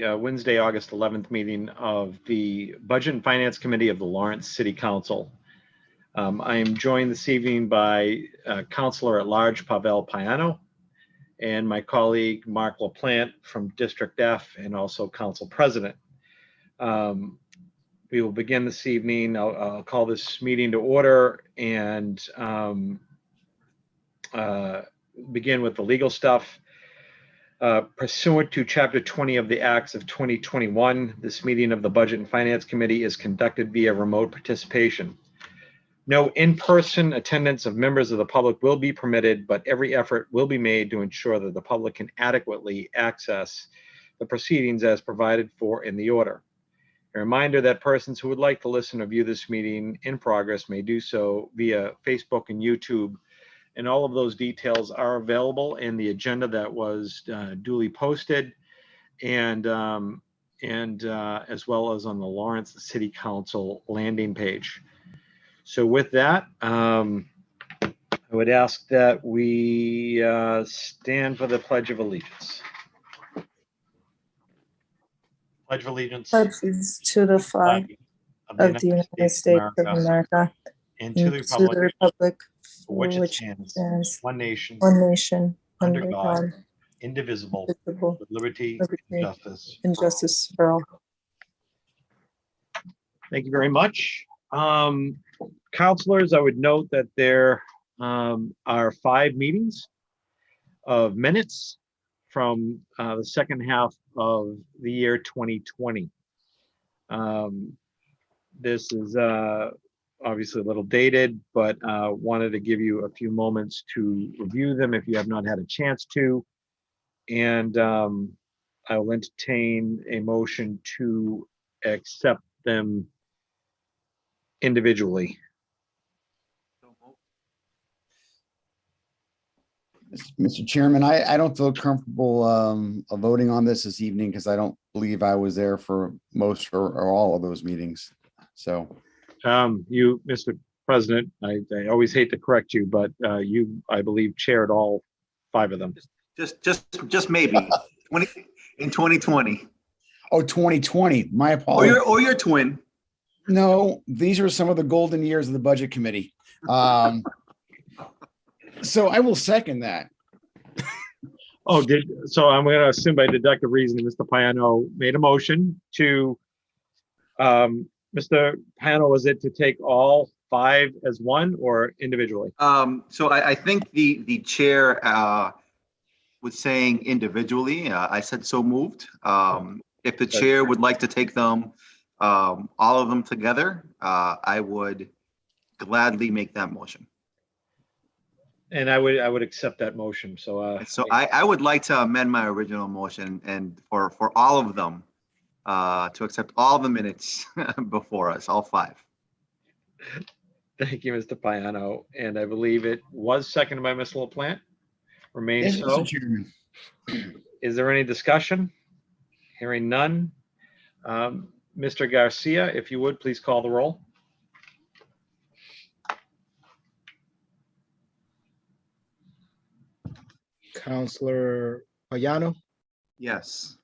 Wednesday, August 11th meeting of the Budget and Finance Committee of the Lawrence City Council. I am joined this evening by Councilor at Large Pavel Payano and my colleague Mark LaPlante from District F and also Council President. We will begin this evening. I'll call this meeting to order and begin with the legal stuff. Pursuant to Chapter 20 of the Acts of 2021, this meeting of the Budget and Finance Committee is conducted via remote participation. No in-person attendance of members of the public will be permitted, but every effort will be made to ensure that the public can adequately access the proceedings as provided for in the order. A reminder that persons who would like to listen or view this meeting in progress may do so via Facebook and YouTube. And all of those details are available in the agenda that was duly posted and as well as on the Lawrence City Council landing page. So with that, I would ask that we stand for the Pledge of Allegiance. Pledge of Allegiance. Pledge to the flag of the United States of America and to the Republic for which it stands, one nation, under God, indivisible, with liberty and justice for all. Thank you very much. Councilors, I would note that there are 5 meetings of minutes from the second half of the year 2020. This is obviously a little dated, but wanted to give you a few moments to review them if you have not had a chance to. And I will entertain a motion to accept them individually. Mr. Chairman, I don't feel comfortable voting on this evening because I don't believe I was there for most or all of those meetings. So. You, Mr. President, I always hate to correct you, but you, I believe, chaired all 5 of them. Just maybe in 2020. Oh, 2020. My apologies. Or your twin. No, these are some of the golden years of the Budget Committee. So I will second that. Oh, so I'm going to assume by deductive reasoning, Mr. Payano made a motion to. Mr. Payano, was it to take all 5 as one or individually? So I think the chair was saying individually. I said so moved. If the chair would like to take them, all of them together, I would gladly make that motion. And I would accept that motion. So I would like to amend my original motion and for all of them. To accept all the minutes before us, all 5. Thank you, Mr. Payano. And I believe it was seconded by Mr. LaPlante. Remains so. Mr. Chairman. Is there any discussion? Hearing none. Mr. Garcia, if you would, please call the roll. Councilor Payano? Yes.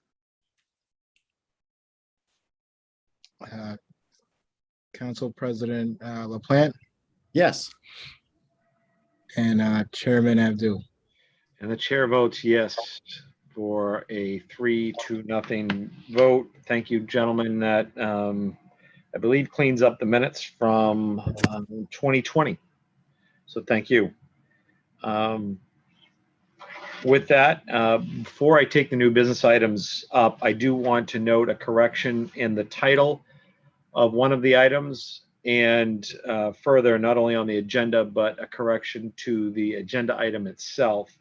Council President LaPlante? Yes. And Chairman Abdul? And the chair votes yes for a 3-0 vote. Thank you, gentlemen. That I believe cleans up the minutes from 2020. So thank you. With that, before I take the new business items up, I do want to note a correction in the title of one of the items and further, not only on the agenda, but a correction to the agenda item itself.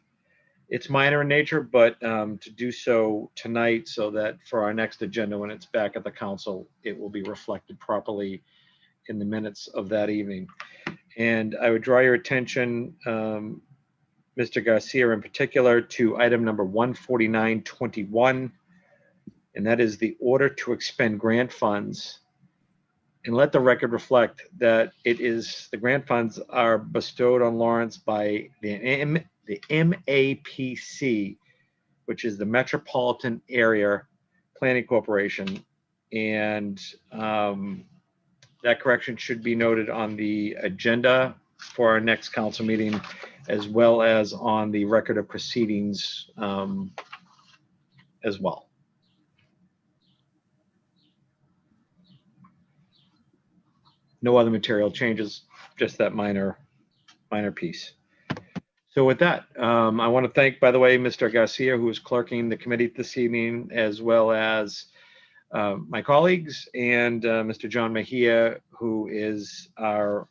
It's minor in nature, but to do so tonight so that for our next agenda, when it's back at the council, it will be reflected properly in the minutes of that evening. And I would draw your attention, Mr. Garcia in particular, to item number 14921, and that is the order to expend grant funds. And let the record reflect that it is the grant funds are bestowed on Lawrence by the MAPC, which is the Metropolitan Area Planning Corporation. And that correction should be noted on the agenda for our next council meeting, as well as on the record of proceedings as well. No other material changes, just that minor piece. So with that, I want to thank, by the way, Mr. Garcia, who is clerking the committee this evening, as well as my colleagues, and Mr. John Mejia, who is our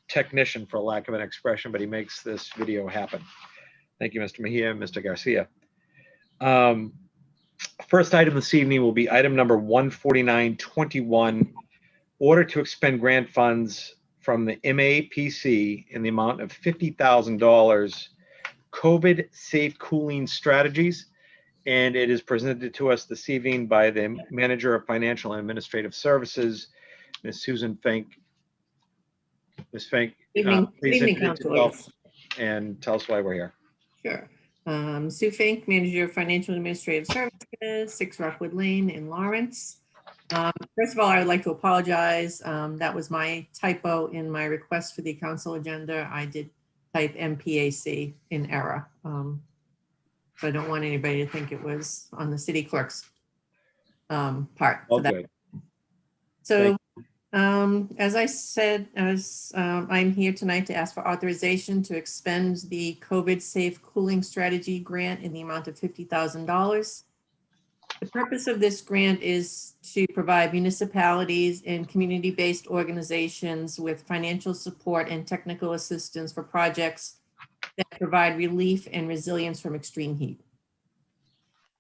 technician, for lack of an expression, but he makes this video happen. Thank you, Mr. Mejia and Mr. Garcia. First item this evening will be item number 14921, order to expend grant funds from the MAPC in the amount of $50,000 COVID safe cooling strategies. And it is presented to us this evening by the Manager of Financial and Administrative Services, Ms. Susan Fink. Ms. Fink, Evening, please evening, introduce yourself and tell us why we're here. Sure. Sue Fink, Manager of Financial and Administrative Services, 6 Rockwood Lane in Lawrence. First of all, I would like to apologize. That was my typo in my request for the council agenda. I did type MPAC in error. So I don't want anybody to think it was on the city clerk's part. All for that. good. So as I said, I'm here tonight to ask for authorization to expend the COVID Safe Cooling Strategy grant in the amount of $50,000. The purpose of this grant is to provide municipalities and community-based organizations with financial support and technical assistance for projects that provide relief and resilience from extreme heat.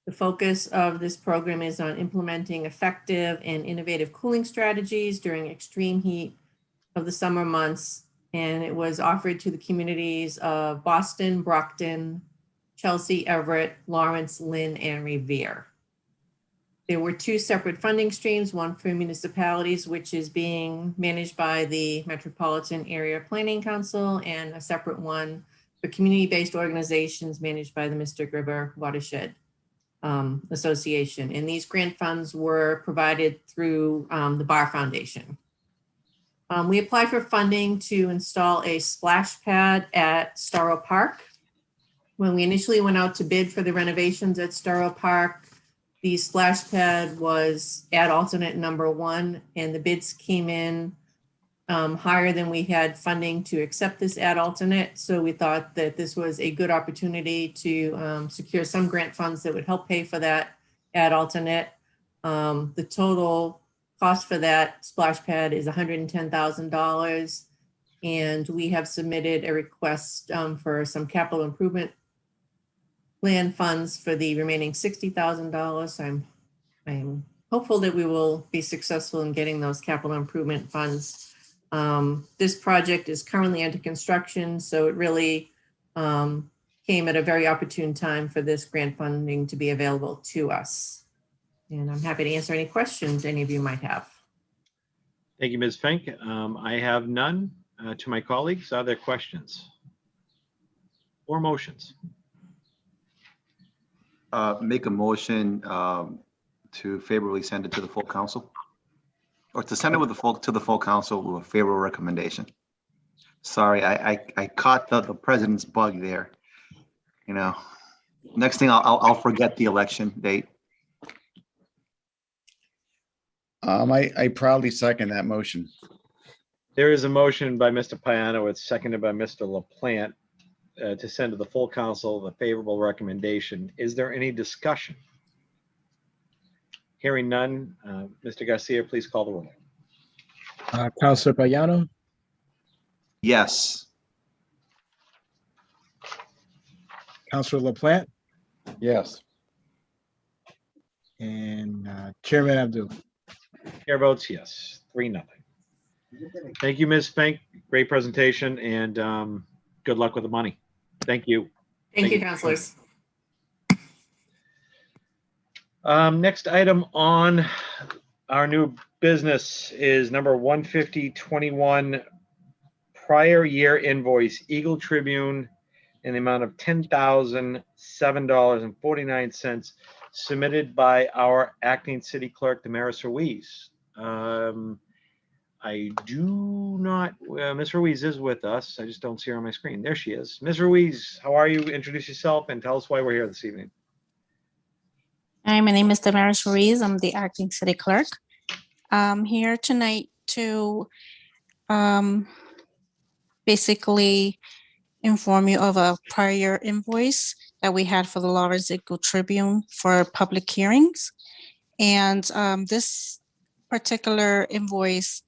The focus of this program is on implementing effective and innovative cooling strategies during extreme heat of the summer months, and it was offered to the communities of Boston, Brockton, Chelsea, Everett, Lawrence, Lynn, and Revere. There were 2 separate funding streams, one for municipalities, which is being managed by the Metropolitan Area Planning Council, and a separate one for community-based organizations managed by the Mystic River Watershed Association. And these grant funds were provided through the Bar Foundation. We applied for funding to install a splash pad at Storrow Park. When we initially went out to bid for the renovations at Storrow Park, the splash pad was ad alternate number 1, and the bids came in higher than we had funding to accept this ad alternate. So we thought that this was a good opportunity to secure some grant funds that would help pay for that ad alternate. The total cost for that splash pad is $110,000. And we have submitted a request for some capital improvement plan funds for the remaining $60,000. I'm hopeful that we will be successful in getting those capital improvement funds. This project is currently under construction, so it really came at a very opportune time for this grant funding to be available to us. And I'm happy to answer any questions any of you might have. Thank you, Ms. Fink. I have none. To my colleagues, are there questions or motions? Make a motion to favorably send it to the full council, or to send it with to the full council with a favorable recommendation. Sorry, I caught the president's bug there. You know, next thing I'll forget the election date. I proudly second that motion. There is a motion by Mr. Piano. It's seconded by Mr. LaPlante to send to the full council the favorable recommendation. Is there any discussion? Hearing none, Mr. Garcia, please call the roll. Councilor Payano, Yes. Councilor LaPlante, Yes. and Chairman Abdul. Chair votes yes, 3-0. Thank you, Ms. Fink. Great presentation, and good luck with the money. Thank you. Thank you, councilors. Next item on our new business is number 15021, prior year invoice, Eagle Tribune, in the amount of $10,007.49 submitted by our acting city clerk, Damaris Ruiz. I do not, Ms. Ruiz is with us. I just don't see her on my screen. There she is. Ms. Ruiz, how are you? Introduce yourself and tell us why we're here this evening. Hi, my name is Damaris Ruiz. I'm the acting city clerk. I'm here tonight to basically inform you of a prior invoice that we had for the Lawrence Eagle Tribune for public hearings. And this particular invoice,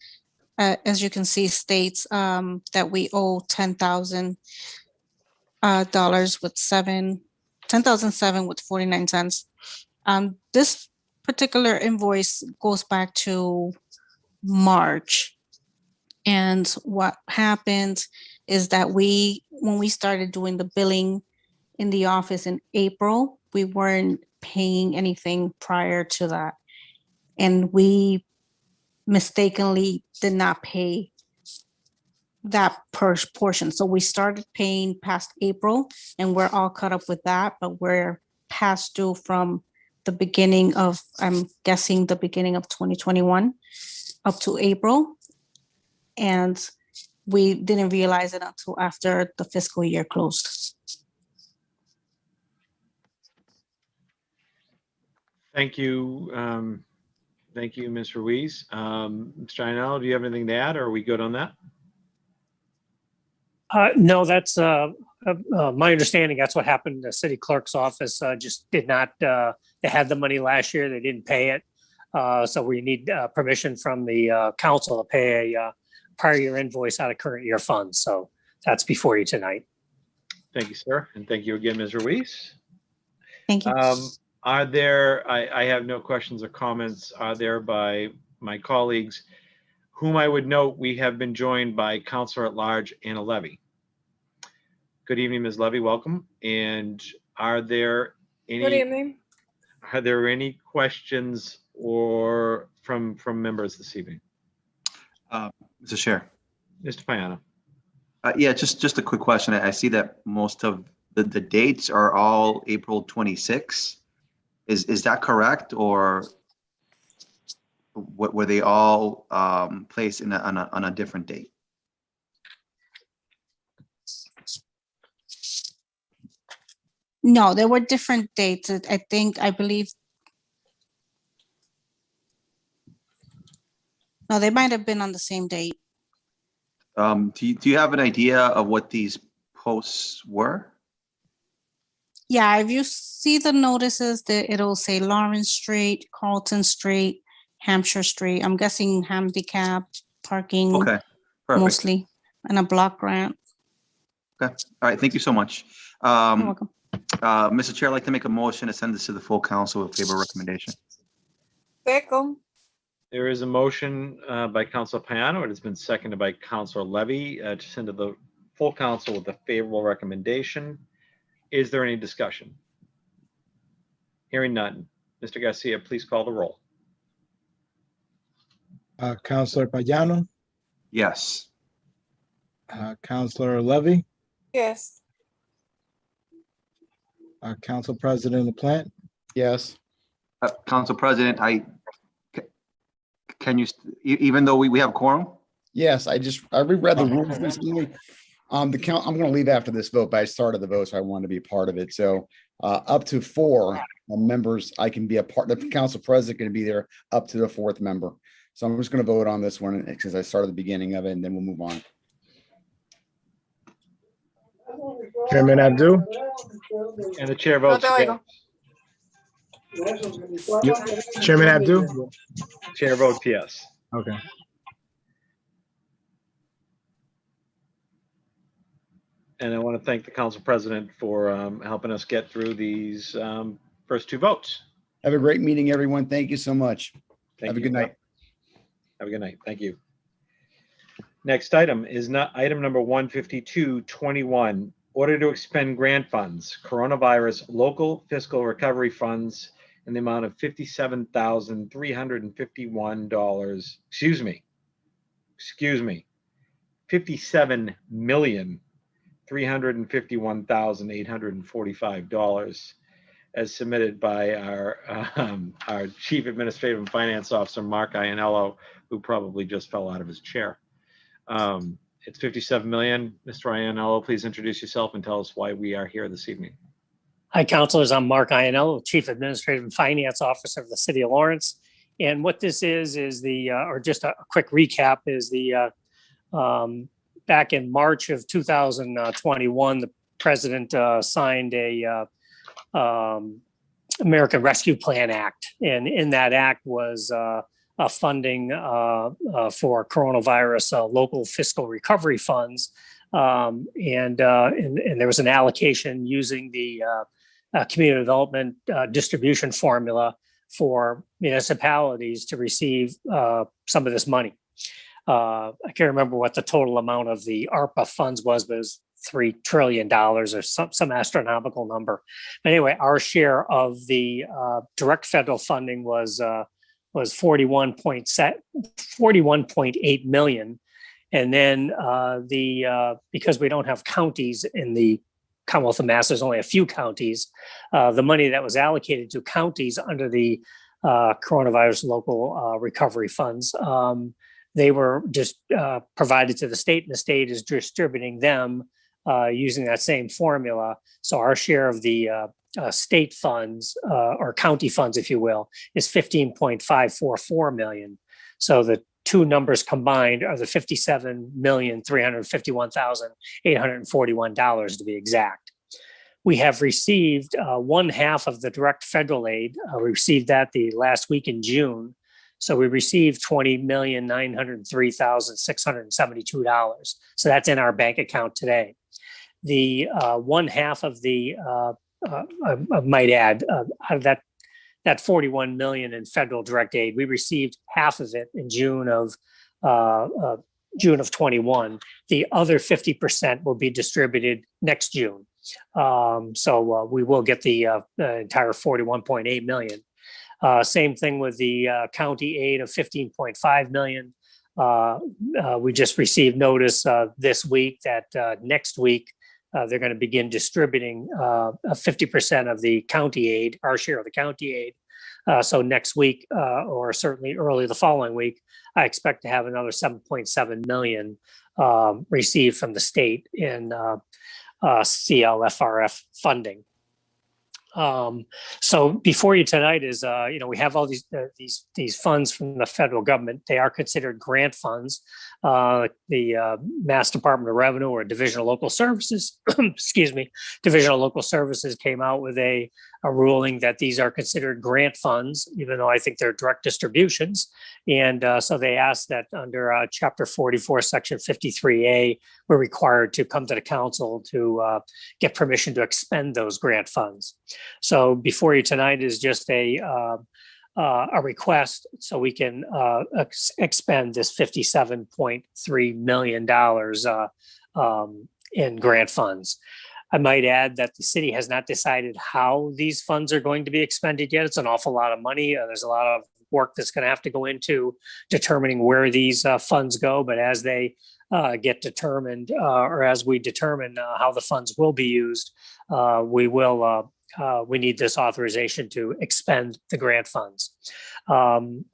as you can see, states that we owe $10,007 with $10,007 with 49 cents. This particular invoice goes back to March. And what happened is that when we started doing the billing in the office in April, we weren't paying anything prior to that. And we mistakenly did not pay that portion. So we started paying past April and we're all caught up with that, but we're past due from the beginning of, I'm guessing the beginning of 2021 up to April. And we didn't realize it until after the fiscal year closed. Thank you. Thank you, Ms. Ruiz. Mr. Ainello, do you have anything to add, or are we good on that? No, that's my understanding. That's what happened. The city clerk's office just did not, they had the money last year. They didn't pay it. So we need permission from the council to pay a prior year invoice out of current year funds. So that's before you tonight. Thank you, sir. And thank you again, Ms. Ruiz. Thank you. Are there, I have no questions or comments. Are there by my colleagues whom I would note we have been joined by Councilor at Large Anna Levy. Good evening, Ms. Levy, welcome. And are there any, Good evening. are there any questions or from members this evening? Mr. Chair. Mr. Payano. Yeah, just a quick question. I see that most of the dates are all April 26. Is that correct, or what were they all placed in on a different date? No, there were different dates. I believe. No, they might have been on the same date. Do you have an idea of what these posts were? Yeah, if you see the notices, it'll say Lawrence Street, Carlton Street, Hampshire Street. I'm guessing handicap parking. Okay, perfect. Mostly, and a block grant. Okay, all right, thank you so much. You're welcome. Mr. Chair, I'd like to make a motion to send this to the full council with favor recommendation. Second. There is a motion by Councilor Payano. It has been seconded by Councilor Levy to send to the full council with a favorable recommendation. Is there any discussion? Hearing none. Mr. Garcia, please call the roll. Councilor Payano, Yes. Councilor Levy, Yes. Council President LaPlante, Yes. Council President, can you, even though we have quorum? Yes, I reread the rules recently. I'm going to leave after this vote, but I started the vote, so I wanted to be a part of it. So up to 4 members, I can be a part. The council president can be there up to the 4th member. So I'm just going to vote on this one because I started the beginning of it, and then we'll move on. Chairman Abdul. And the chair votes yes. Chairman Abdul. Chair votes yes. Okay. And I want to thank the council president for helping us get through these first 2 votes. Have a great meeting, everyone. Thank you so much. Thank Have a you. good night. Have a good night. Thank you. Next item is item number 15221. Order to expend grant funds, coronavirus local fiscal recovery funds in the amount of $57,351. Excuse me. $57,351,845 as submitted by our Chief Administrative and Finance Officer, Mark Ianello, who probably just fell out of his chair. It's 57 million. Mr. Ianello, please introduce yourself and tell us why we are here this evening. Hi, councilors. I'm Mark Ianello, Chief Administrative and Finance Officer of the City of Lawrence. And what this is or just a quick recap, is back in March of 2021, the president signed a American Rescue Plan Act. And in that act was funding for coronavirus local fiscal recovery funds. And there was an allocation using the community development distribution formula for municipalities to receive some of this money. I can't remember what the total amount of the ARPA funds was, but it was $3 trillion or some astronomical number. Anyway, our share of the direct federal funding was 41.8 million. And then because we don't have counties in the Commonwealth of Mass, there's only a few counties. The money that was allocated to counties under the coronavirus local recovery funds, they were just provided to the state, and the state is distributing them using that same formula. So our share of the state funds or county funds, if you will, is 15.544 million. So the two numbers combined are the $57,351,841 to be exact. We have received one half of the direct federal aid. We received that the last week in June. So we received $20,903,672. So that's in our bank account today. The one half of the, I might add, out of that 41 million in federal direct aid, we received half of it in June of 21. The other 50% will be distributed next June. So we will get the entire 41.8 million. Same thing with the county aid of 15.5 million. We just received notice this week that next week they're going to begin distributing 50% of the county aid, our share of the county aid. So next week, or certainly early the following week, I expect to have another 7.7 million received from the state in CLFRF funding. So before you tonight is, we have all these funds from the federal government. They are considered grant funds. The Mass Department of Revenue or Division of Local Services, Division of Local Services came out with a ruling that these are considered grant funds, even though I think they're direct distributions. And so they asked that under Chapter 44, Section 53A, we're required to come to the council to get permission to expend those grant funds. So before you tonight is just a request so we can expend this $57.3 million in grant funds. I might add that the city has not decided how these funds are going to be expended yet. It's an awful lot of money. There's a lot of work that's going to have to go into determining where these funds go. But as they get determined, or as we determine how the funds will be used, we need this authorization to expend the grant funds. In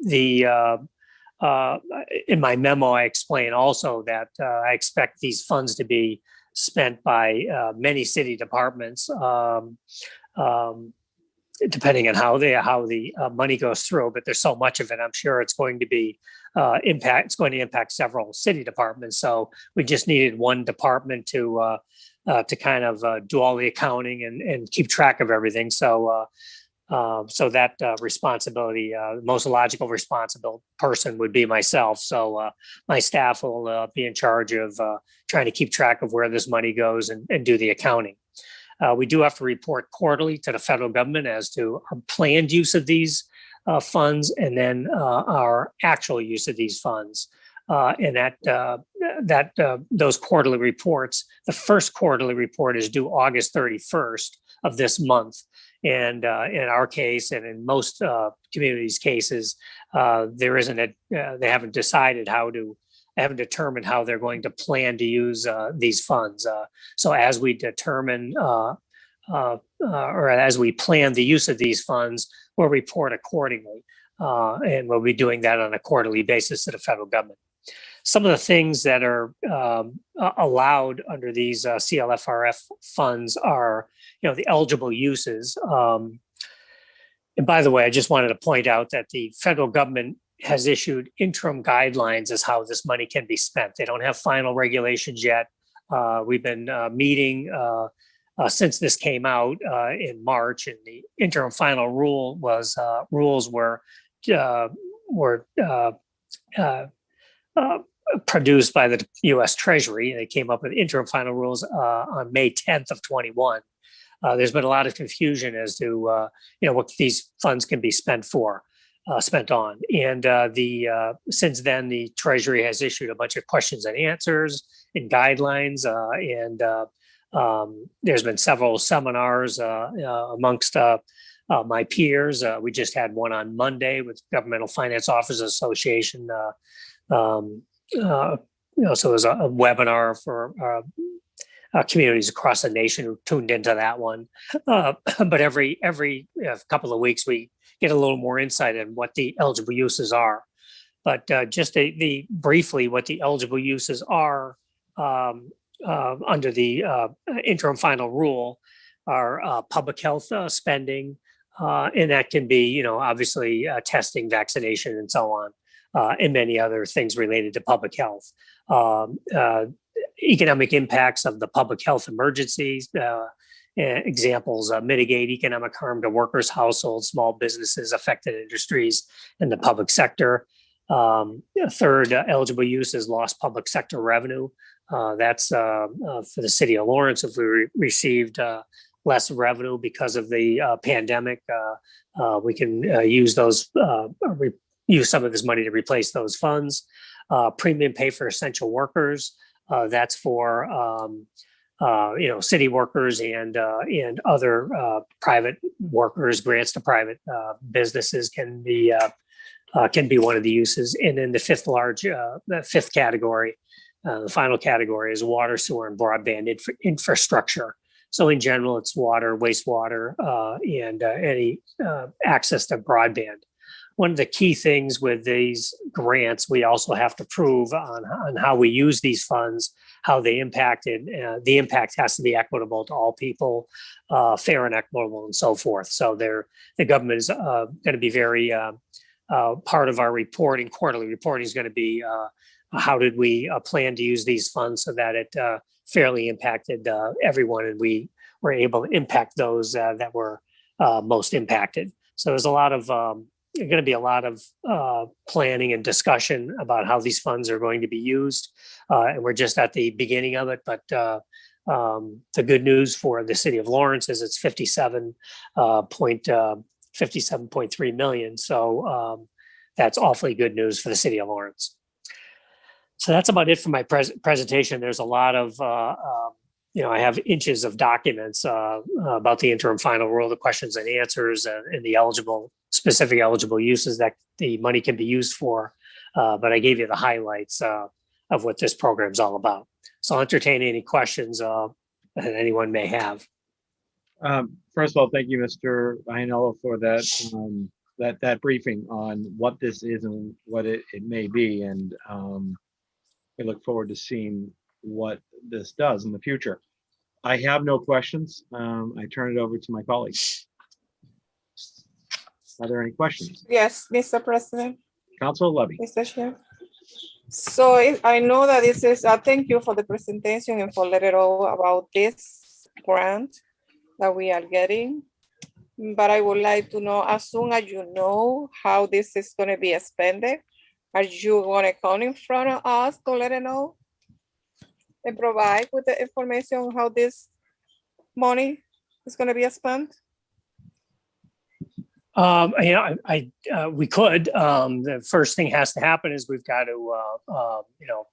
my memo, I explain also that I expect these funds to be spent by many city departments, depending on how the money goes through. But there's so much of it, I'm sure it's going to be impact several city departments. So we just needed one department to kind of do all the accounting and keep track of everything. So that responsibility, the most logical responsible person would be myself. So my staff will be in charge of trying to keep track of where this money goes and do the accounting. We do have to report quarterly to the federal government as to our planned use of these funds and then our actual use of these funds. And those quarterly reports, the first quarterly report is due August 31st of this month. And in our case, and in most communities' cases, they haven't decided haven't determined how they're going to plan to use these funds. So as we determine or as we plan the use of these funds, we'll report accordingly. And we'll be doing that on a quarterly basis to the federal government. Some of the things that are allowed under these CLFRF funds are, the eligible uses. And by the way, I just wanted to point out that the federal government has issued interim guidelines as how this money can be spent. They don't have final regulations yet. We've been meeting since this came out in March, and the interim final rule was rules were produced by the U.S. Treasury. They came up with interim final rules on May 10th of 21. There's been a lot of confusion as to what these funds can be spent on. And since then, the Treasury has issued a bunch of questions and answers and guidelines, and there's been several seminars amongst my peers. We just had one on Monday with Governmental Finance Officers Association. So it was a webinar for communities across the nation who tuned into that one. But every couple of weeks, we get a little more insight on what the eligible uses are. But just briefly, what the eligible uses are under the interim final rule are public health spending, and that can be, obviously testing, vaccination, and so on, and many other things related to public health. Economic impacts of the public health emergencies. Examples, mitigate economic harm to workers, households, small businesses, affected industries, and the public sector. Third, eligible use is lost public sector revenue. That's for the city of Lawrence. If we received less revenue because of the pandemic, we can use some of this money to replace those funds. Premium pay for essential workers. That's for city workers and other private workers. Grants to private businesses can be one of the uses. And then the fifth category, the final category, is water, sewer, and broadband infrastructure. So in general, it's water, wastewater, and any access to broadband. One of the key things with these grants, we also have to prove on how we use these funds, how they impacted. The impact has to be equitable to all people, fair and equitable, and so forth. So the government is going to be very part of our reporting. Quarterly reporting is going to be how did we plan to use these funds so that it fairly impacted everyone, and we were able to impact those that were most impacted. So there's going to be a lot of planning and discussion about how these funds are going to be used. And we're just at the beginning of it. But the good news for the city of Lawrence is it's 57.3 million. So that's awfully good news for the city of Lawrence. So that's about it for my presentation. There's a lot of, I have inches of documents about the interim final rule, the questions and answers, and the specific eligible uses that the money can be used for. But I gave you the highlights of what this program is all about. So I'll entertain any questions that anyone may have. First of all, thank you, Mr. Iannello, for that that briefing on what this is and what it may be. And we look forward to seeing what this does in the future. I have no questions. I turn it over to my colleagues. Are there any questions? Yes, Mr. President. Councilor Levy. Mr. Chair. So I know that this is, thank you for the presentation and for letting all about this grant that we are getting. But I would like to know, as soon as you know how this is going to be expended, are you going to come in front of us to let it know and provide with the information on how this money is going to be spent? We could. The first thing has to happen is we've got to,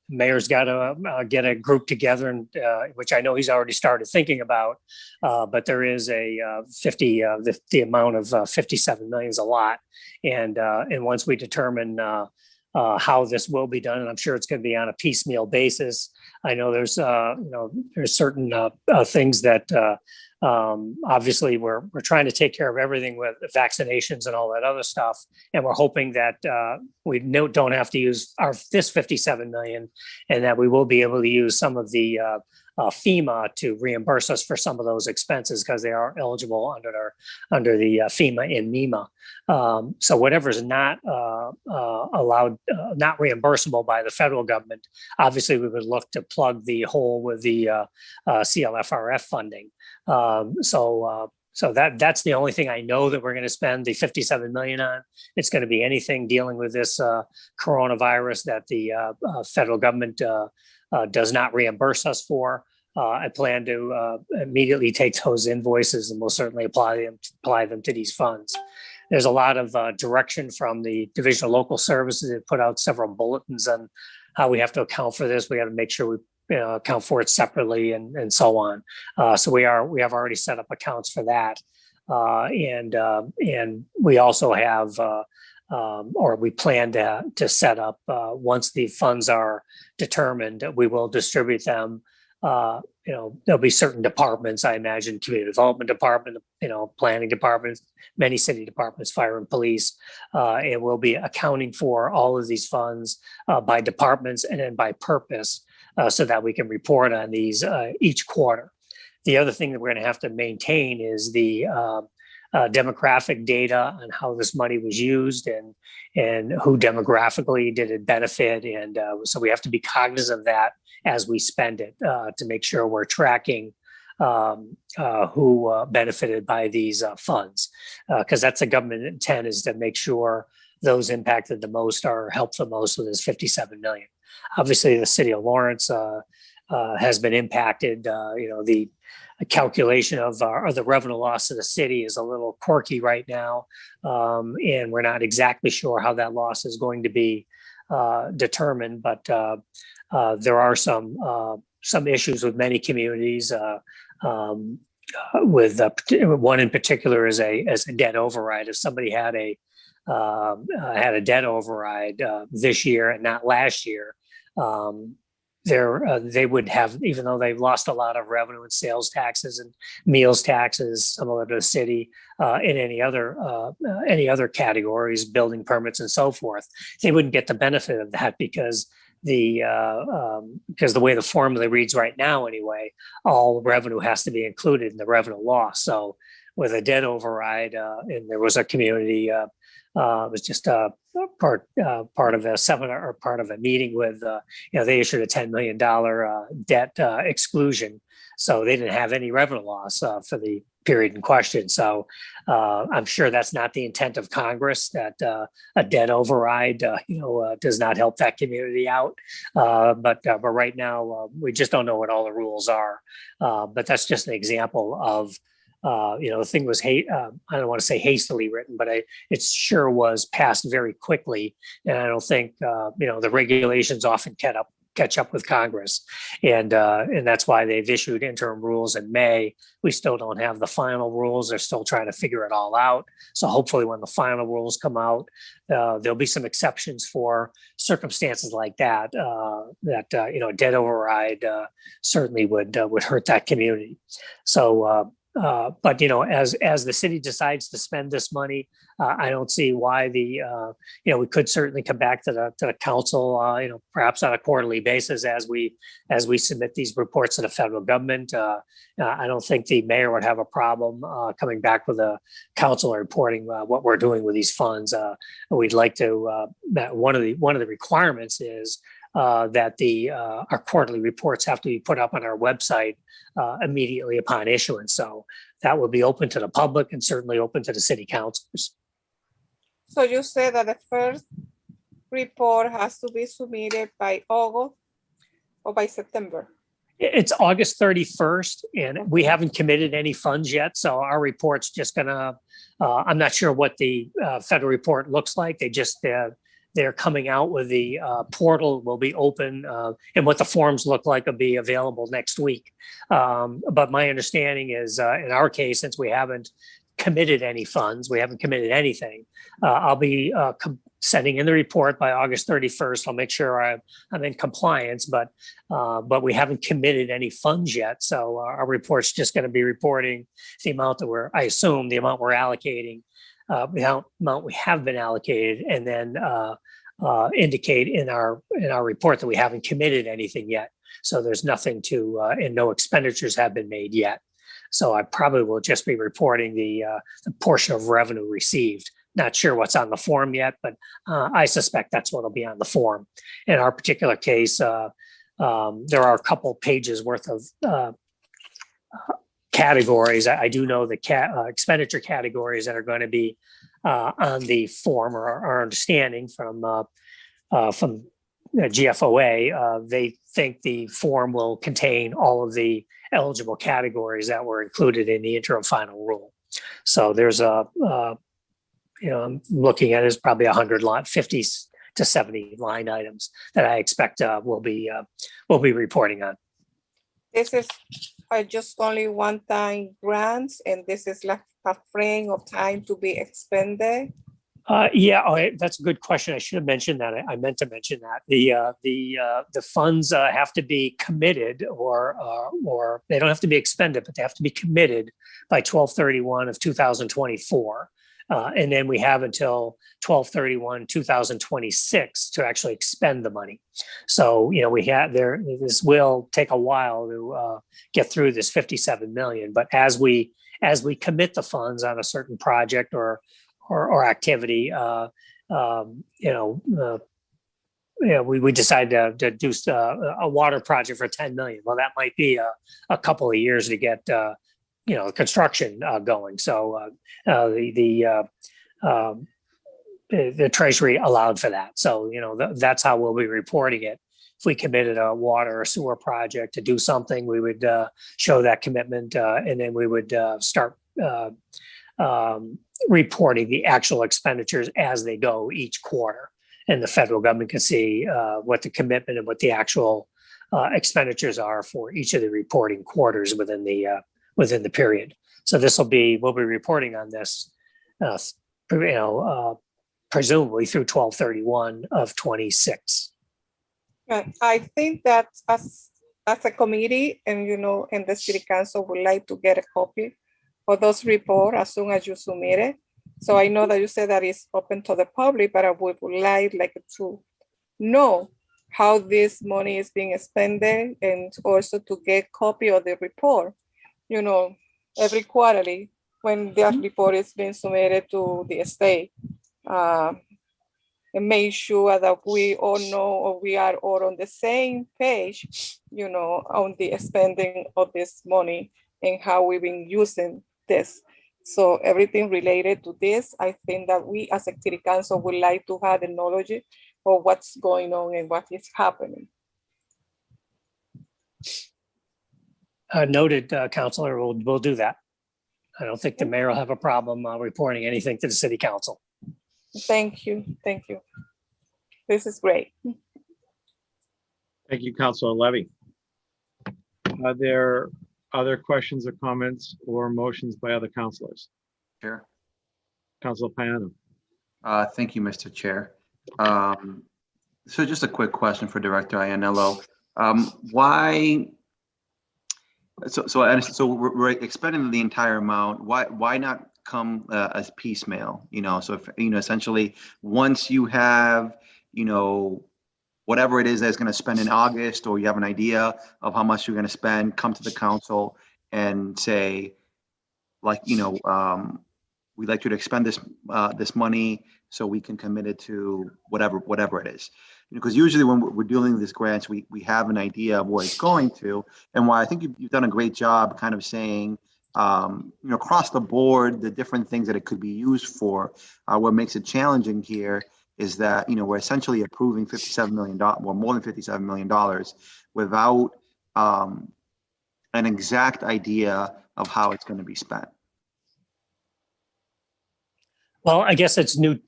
mayor's got to get a group together, and which I know he's already started thinking about. But there is a the amount of 57 million is a lot, and once we determine how this will be done, and I'm sure it's going to be on a piecemeal basis. I know there's there's certain things that obviously we're trying to take care of everything with vaccinations and all that other stuff, and we're hoping that we don't have to use this 57 million, and that we will be able to use some of the FEMA to reimburse us for some of those expenses because they are eligible under the FEMA and MEMA. So whatever's not allowed, not reimbursable by the federal government, obviously we would look to plug the hole with the CLFRF funding. So that's the only thing I know that we're going to spend the 57 million on. It's going to be anything dealing with this coronavirus that the federal government does not reimburse us for. I plan to immediately take those invoices and we'll certainly apply them to these funds. There's a lot of direction from the Division of Local Services. They put out several bulletins on how we have to account for this. We have to make sure we account for it separately and so on. So we have already set up accounts for that. And we also have, or we plan to set up, once the funds are determined, we will distribute them. There'll be certain departments, I imagine, community development department, planning departments, many city departments, fire and police, and we'll be accounting for all of these funds by departments and then by purpose, so that we can report on these each quarter. The other thing that we're going to have to maintain is the demographic data on how this money was used and who demographically did it benefit. And so we have to be cognizant of that as we spend it to make sure we're tracking who benefited by these funds. Because that's the government intent, is to make sure those impacted the most are helped the most with this 57 million. Obviously, the city of Lawrence has been impacted. The calculation of the revenue loss of the city is a little quirky right now, and we're not exactly sure how that loss is going to be determined. But there are some issues with many communities. With one in particular is a debt override. If somebody had a debt override this year and not last year, they would have, even though they've lost a lot of revenue in sales taxes and meals taxes, similar to the city, in any other categories, building permits and so forth, they wouldn't get the benefit of that because the way the formula reads right now anyway, all revenue has to be included in the revenue loss. So with a debt override, and there was a community, it was just part of a seminar or part of a meeting with, they issued a $10 million debt exclusion. So they didn't have any revenue loss for the period in question. So I'm sure that's not the intent of Congress, that a debt override, does not help that community out. But right now, we just don't know what all the rules are. But that's just an example of, the thing was, I don't want to say hastily written, but it sure was passed very quickly. And I don't think, the regulations often catch up with Congress. And that's why they've issued interim rules in May. We still don't have the final rules. They're still trying to figure it all out. So hopefully when the final rules come out, there'll be some exceptions for circumstances like that, a debt override certainly would hurt that community. So, but as the city decides to spend this money, I don't see why we could certainly come back to the council, perhaps on a quarterly basis as we submit these reports to the federal government. I don't think the mayor would have a problem coming back with a council reporting what we're doing with these funds. We'd like to. One of the requirements is that our quarterly reports have to be put up on our website immediately upon issuance. So that will be open to the public and certainly open to the city councilors. So you said that the first report has to be submitted by August or by September? It's August 31st, and we haven't committed any funds yet. So our report's just gonna, I'm not sure what the federal report looks like. They're coming out with the portal will be open, and what the forms look like will be available next week. But my understanding is, in our case, since we haven't committed any funds, we haven't committed anything, I'll be sending in the report by August 31st. I'll make sure I'm in compliance, but we haven't committed any funds yet. So our report's just going to be reporting the amount that I assume the amount we're allocating, the amount we have been allocated, and then indicate in our report that we haven't committed anything yet. So there's nothing and no expenditures have been made yet. So I probably will just be reporting the portion of revenue received. Not sure what's on the form yet, but I suspect that's what'll be on the form. In our particular case, there are a couple pages worth of categories. I do know the expenditure categories that are going to be on the form, or our understanding from GFOA. They think the form will contain all of the eligible categories that were included in the interim final rule. So there's I'm looking at is probably 50 to 70 line items that I expect we'll be reporting on. This is just only one-time grants, and this is like a frame of time to be expended. That's a good question. I should have mentioned that. I meant to mention that the funds have to be committed, or they don't have to be expended, but they have to be committed by 12/31 of 2024. And then we have until 12/31/2026 to actually expend the money. So, this will take a while to get through this 57 million. But as we commit the funds on a certain project or activity, we decide to do a water project for 10 million. Well, that might be a couple of years to get construction going. So the Treasury allowed for that. So that's how we'll be reporting it. If we committed a water or sewer project to do something, we would show that commitment, and then we would start reporting the actual expenditures as they go each quarter. And the federal government can see what the commitment and what the actual expenditures are for each of the reporting quarters within the period. So we'll be reporting on this, presumably through 12/31 of 26. I think that as a committee, and and the city council would like to get a copy of those reports as soon as you submit it. So I know that you said that it's open to the public, but I would like to know how this money is being expended, and also to get copy of the report, every quarterly when that report is being submitted to the state, and make sure that we all know, or we are all on the same page, on the spending of this money and how we've been using this. So everything related to this, I think that we as a city council would like to have the knowledge of what's going on and what is happening. Noted, Councilor. We'll do that. I don't think the mayor will have a problem reporting anything to the city council. Thank you. Thank you. This is great. Thank you, Councilor Levy. Are there other questions or comments or motions by other councilors? Chair. Councilor Payano. Thank you, Mr. Chair. So just a quick question for Director Ianniello. Why? So we're expending the entire amount. Why not come as piecemeal? So if essentially once you have whatever it is that's going to spend in August, or you have an idea of how much you're going to spend, come to the council and say, we'd like you to expend this money so we can commit it to whatever it is. Because usually when we're dealing with these grants, we have an idea of where it's going to, and why I think you've done a great job kind of saying, across the board, the different things that it could be used for. What makes it challenging here is that, we're essentially approving $57 million, or more than $57 million, without an exact idea of how it's going to be spent. Well, I guess it's new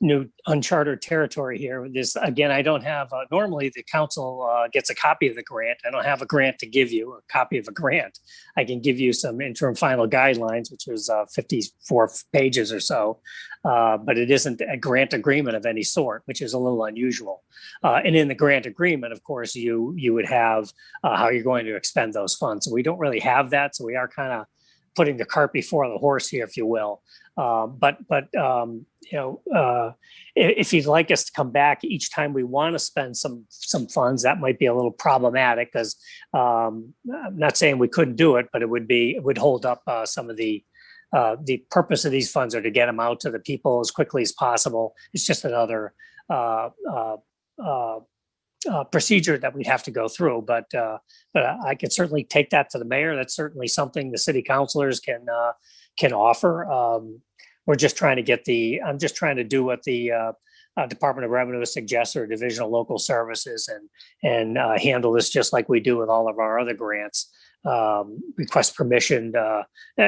uncharted territory here. This, again, I don't have, normally the council gets a copy of the grant. I don't have a grant to give you, a copy of a grant. I can give you some interim final guidelines, which was 54 pages or so, but it isn't a grant agreement of any sort, which is a little unusual. And in the grant agreement, of course, you would have how you're going to expend those funds. So we don't really have that. So we are kind of putting the cart before the horse here, if you will. If you'd like us to come back each time we want to spend some funds, that might be a little problematic because I'm not saying we couldn't do it, but it would hold up some of the purpose of these funds are to get them out to the people as quickly as possible. It's just another procedure that we'd have to go through, but I could certainly take that to the mayor. That's certainly something the city councilors can offer. We're just trying to I'm just trying to do what the Department of Revenue suggests, or Division of Local Services, and handle this just like we do with all of our other grants. Request permission,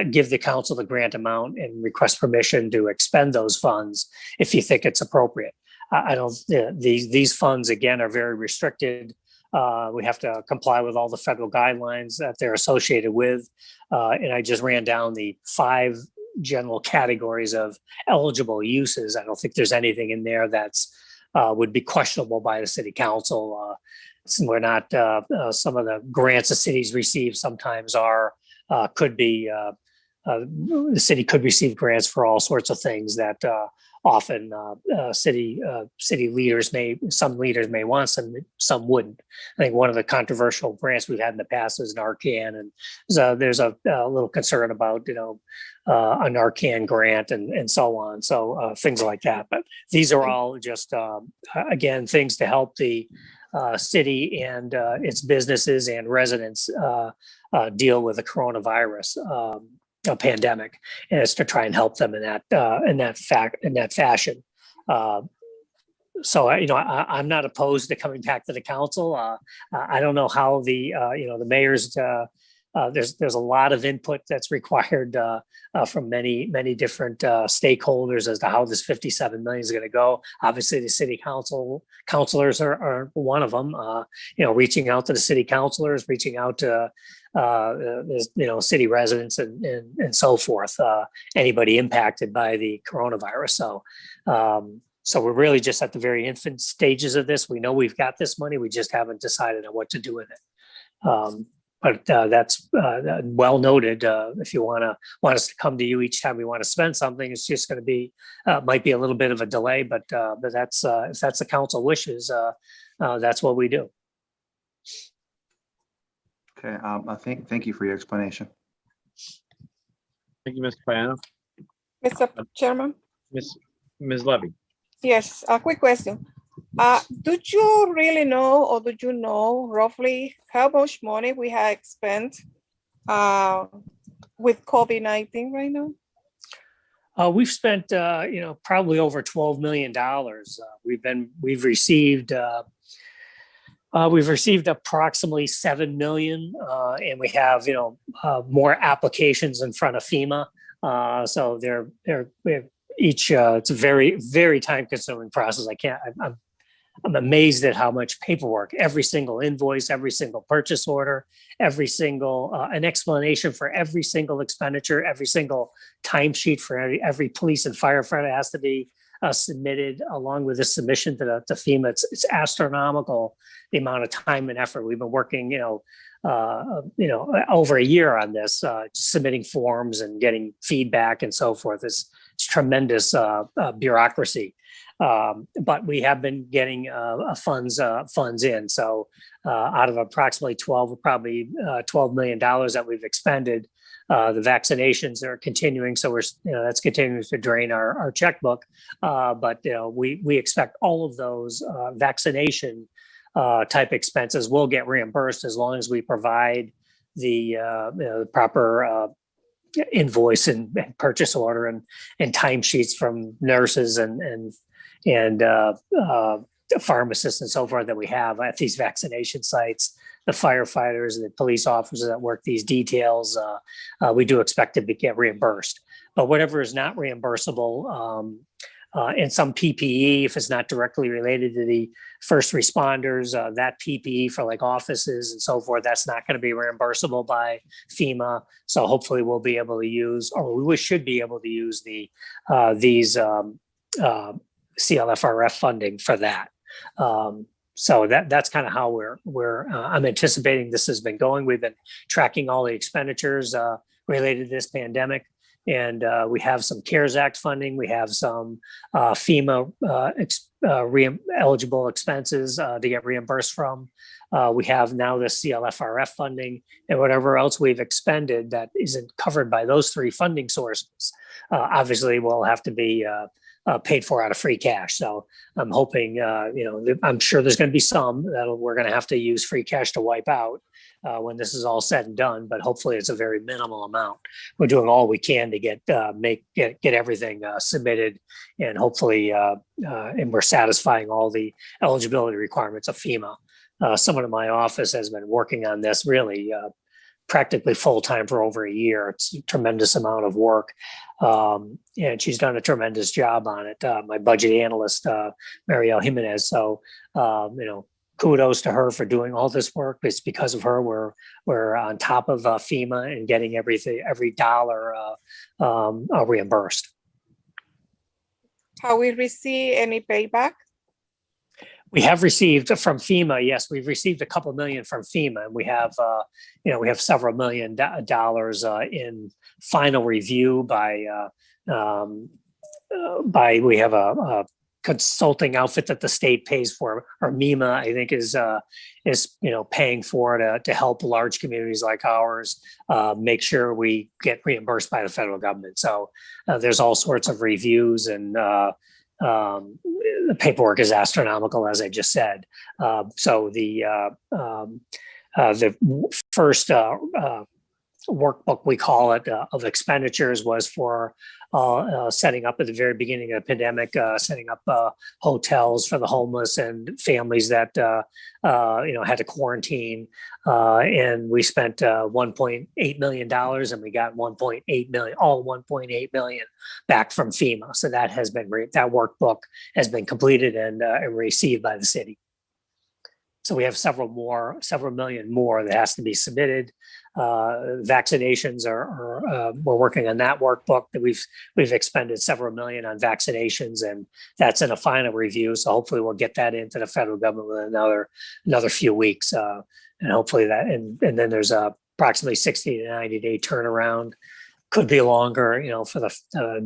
give the council the grant amount and request permission to expend those funds if you think it's appropriate. I don't, these funds, again, are very restricted. We have to comply with all the federal guidelines that they're associated with. And I just ran down the 5 general categories of eligible uses. I don't think there's anything in there that's would be questionable by the city council. We're not, some of the grants the cities receive sometimes could be, the city could receive grants for all sorts of things that often city leaders some leaders may want, some wouldn't. I think one of the controversial grants we've had in the past is Narcan, and there's a little concern about a Narcan grant and so on. So things like that. But these are all just again things to help the city and its businesses and residents deal with the coronavirus pandemic, and it's to try and help them in that fashion. So I'm not opposed to coming back to the council. I don't know how the mayor's. There's a lot of input that's required from many different stakeholders as to how this 57 million is going to go. Obviously, the city councilors are one of them. Reaching out to the city councilors, reaching out to city residents and so forth. Anybody impacted by the coronavirus. So we're really just at the very infant stages of this. We know we've got this money. We just haven't decided on what to do with it. But that's well noted. If you want us to come to you each time we want to spend something, it's just going to be might be a little bit of a delay. But that's if that's the council wishes, that's what we do. Okay, thank you for your explanation. Thank you, Mr. Payano. Mr. Chairman? Ms. Levy. Yes, a quick question. Do you really know, or do you know roughly how much money we have spent with COVID-19 right now? We've spent, probably over $12 million. We've received approximately 7 million, and we have, more applications in front of FEMA. So they're each. It's a very, very time-consuming process. I'm amazed at how much paperwork, every single invoice, every single purchase order, every single an explanation for every single expenditure, every single timesheet for every police and firefighter has to be submitted along with the submission to FEMA. It's astronomical the amount of time and effort. We've been working, over a year on this, submitting forms and getting feedback and so forth. It's tremendous bureaucracy. But we have been getting funds in. So out of approximately probably $12 million that we've expended, the vaccinations are continuing. So that's continuing to drain our checkbook. But we expect all of those vaccination type expenses will get reimbursed as long as we provide the proper invoice and purchase order and timesheets from nurses and pharmacists and so forth that we have at these vaccination sites, the firefighters and the police officers that work these details. We do expect to get reimbursed, but whatever is not reimbursable, and some PPE, if it's not directly related to the first responders, that PPE for like offices and so forth, that's not going to be reimbursable by FEMA. So hopefully we'll be able to use, or we should be able to use these CLFRF funding for that. So that's kind of how I'm anticipating this has been going. We've been tracking all the expenditures related to this pandemic. And we have some CARES Act funding. We have some FEMA eligible expenses to get reimbursed from. We have now the CLFRF funding and whatever else we've expended that isn't covered by those three funding sources. Obviously, will have to be paid for out of free cash. So I'm hoping, I'm sure there's going to be some that we're going to have to use free cash to wipe out when this is all said and done. But hopefully, it's a very minimal amount. We're doing all we can to get everything submitted, and hopefully, and we're satisfying all the eligibility requirements of FEMA. Someone in my office has been working on this really practically full time for over a year. It's a tremendous amount of work. And she's done a tremendous job on it. My budget analyst, Marielle Jimenez. So, kudos to her for doing all this work. It's because of her we're on top of FEMA and getting every dollar reimbursed. Have we received any payback? We have received from FEMA. Yes, we've received a couple million from FEMA, and we have several $million in final review by we have a consulting outfit that the state pays for, or MEMA, I think is paying for it to help large communities like ours make sure we get reimbursed by the federal government. So there's all sorts of reviews, and the paperwork is astronomical, as I just said. So the first workbook, we call it, of expenditures was for setting up at the very beginning of the pandemic, setting up hotels for the homeless and families that had to quarantine, and we spent $1.8 million, and we got $1.8 million back from FEMA. So that has been that workbook has been completed and received by the city. So we have several million more that has to be submitted. Vaccinations we're working on that workbook that we've expended several million on vaccinations, and that's in a final review. So hopefully we'll get that into the federal government with another few weeks, and hopefully that and then there's approximately 60 to 90 day turnaround. Could be longer, for the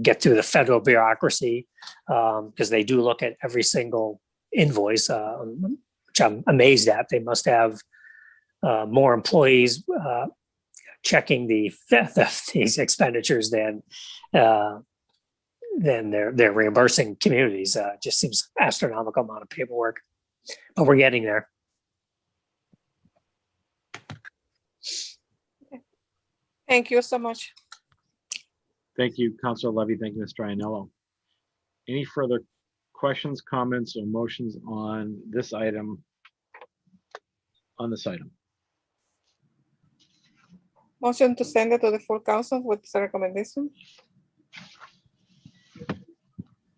get through the federal bureaucracy, because they do look at every single invoice, which I'm amazed at. They must have more employees checking these expenditures than they're reimbursing communities. Just seems astronomical amount of paperwork, but we're getting there. Thank you so much. Thank you, Councilor Levy. Thank you, Mr. Iannello. Any further questions, comments, or motions on this item? Motion to send it to the full council with the recommendation.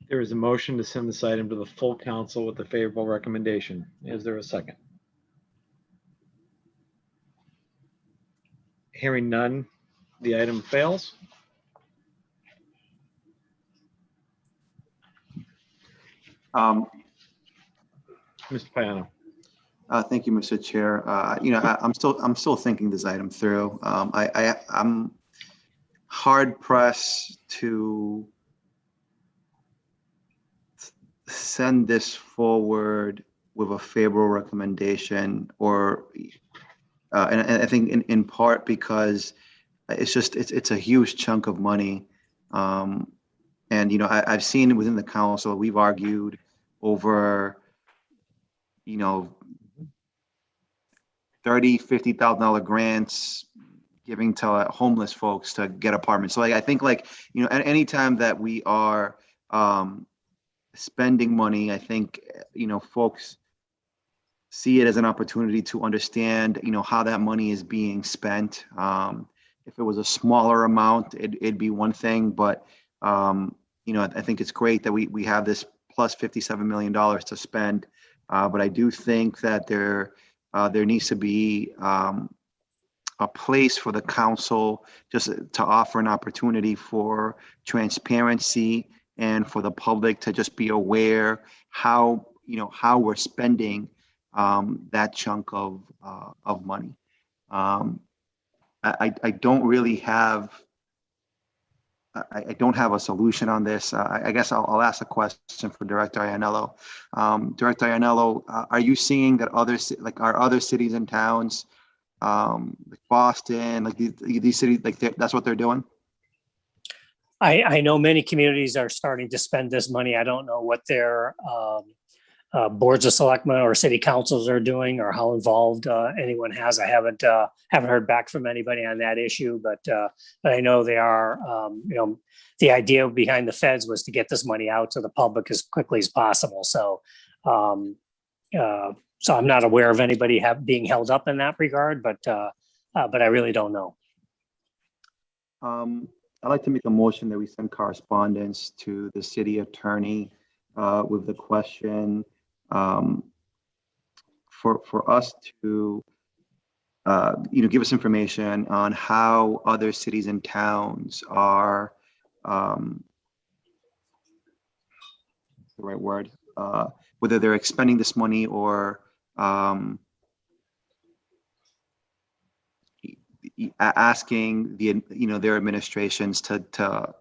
There is a motion to send this item to the full council with a favorable recommendation. Is there a second? Hearing none, the item fails. Mr. Payano. Thank you, Mr. Chair. I'm still thinking this item through. I'm hard pressed to send this forward with a favorable recommendation, and I think in part because it's a huge chunk of money, and I've seen within the council we've argued over $30,000-$50,000 grants giving to homeless folks to get apartments. So I think at any time that we are spending money, I think folks see it as an opportunity to understand how that money is being spent. If it was a smaller amount, it'd be one thing, but I think it's great that we have this plus $57 million to spend. But I do think that there needs to be a place for the council just to offer an opportunity for transparency and for the public to just be aware how we're spending that chunk of money. I don't really have. I don't have a solution on this. I guess I'll ask a question for Director Iannello. Director Iannello, are you seeing that are other cities and towns, like Boston, like these cities, like that's what they're doing? I know many communities are starting to spend this money. I don't know what their boards of selectmen or city councils are doing or how involved anyone has. I haven't heard back from anybody on that issue, but I know they are. The idea behind the feds was to get this money out to the public as quickly as possible. So I'm not aware of anybody being held up in that regard, but I really don't know. I'd like to make a motion that we send correspondence to the city attorney with the question for us to give us information on how other cities and towns are the right word, whether they're expending this money or asking their administrations to